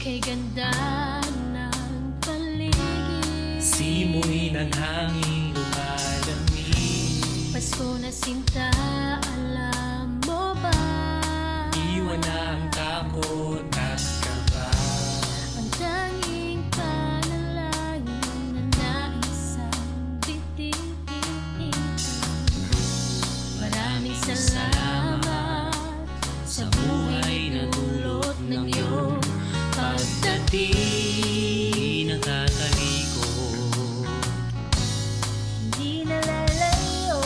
Kay ganda ng paligid, simoy ng hangin lumalamig. Pasko na sinta, alam mo ba? Iwan na ang takot at kaba. Ang tanging panalangin na naisang titig-titig. Maraming salamat sa buhay na dulot ng iyong pagdating. Nakakalikot, Hindi nalalayo,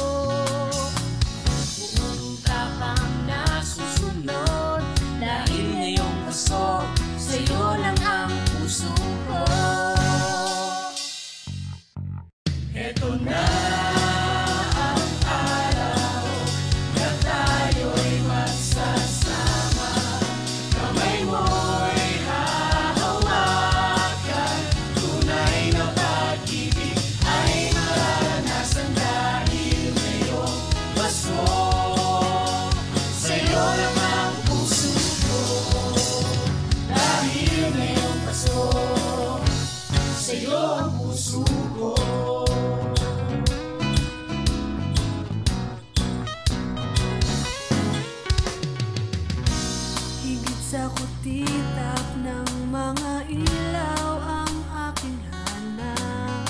buong tapang nasusunod. Dahil ngayong Pasko, sa'yo lang ang puso ko. Eto na ang araw na tayo'y magsasama. Kamay mo'y hahawakan. Tunay na pag-ibig ay mararanasan dahil ngayong Pasko. Sa'yo lang ang puso ko. Dahil ngayong Pasko, sa'yo ang puso ko. Higit sa kutitap ng mga ilaw ang aking hanap.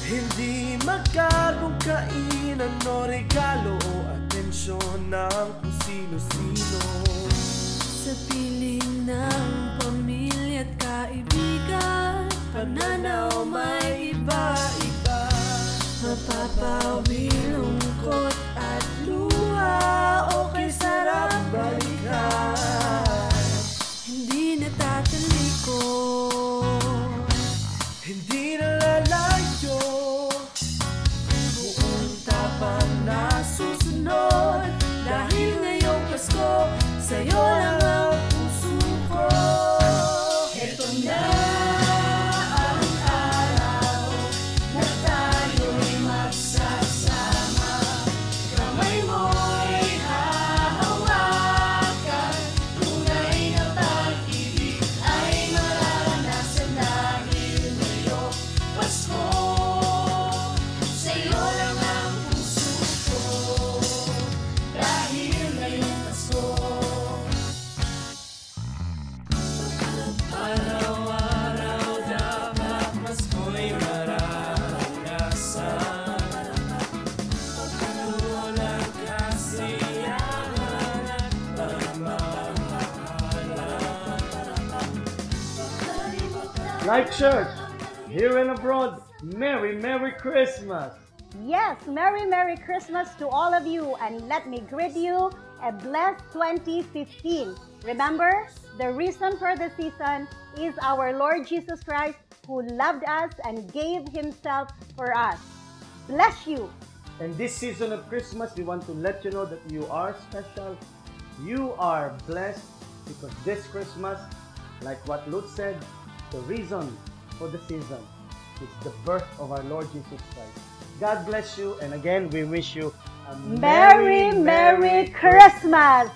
Hindi magkagong kainan o regalo o atensyon ng kung sino-sino. Sa piling ng pamilya at kaibigan, pananaw may iba-iba. Mapapawi lungkot at luha, okay sarap balikan. Hindi natatalikod, Hindi nalalayo, buong tapang nasusunod. Dahil ngayong Pasko, sa'yo lang ang puso ko. Eto na ang araw na tayo'y magsasama. Kamay mo'y hahawakan. Tunay na pag-ibig ay mararanasan dahil ngayong Pasko. Sa'yo lang ang puso ko. Dahil ngayong Pasko, araw-araw dapat Pasko'y mararanasan. Tulad kasiyahan at pagmamahalan. Life Church, here and abroad, Merry Merry Christmas! Yes, Merry Merry Christmas to all of you, and let me greet you a blessed 2015. Remember, the reason for the season is our Lord Jesus Christ, who loved us and gave Himself for us. Bless you. And this season of Christmas, we want to let you know that you are special. You are blessed because this Christmas, like what Lutz said, the reason for the season is the birth of our Lord Jesus Christ. God bless you, and again, we wish you a Merry Merry Christmas.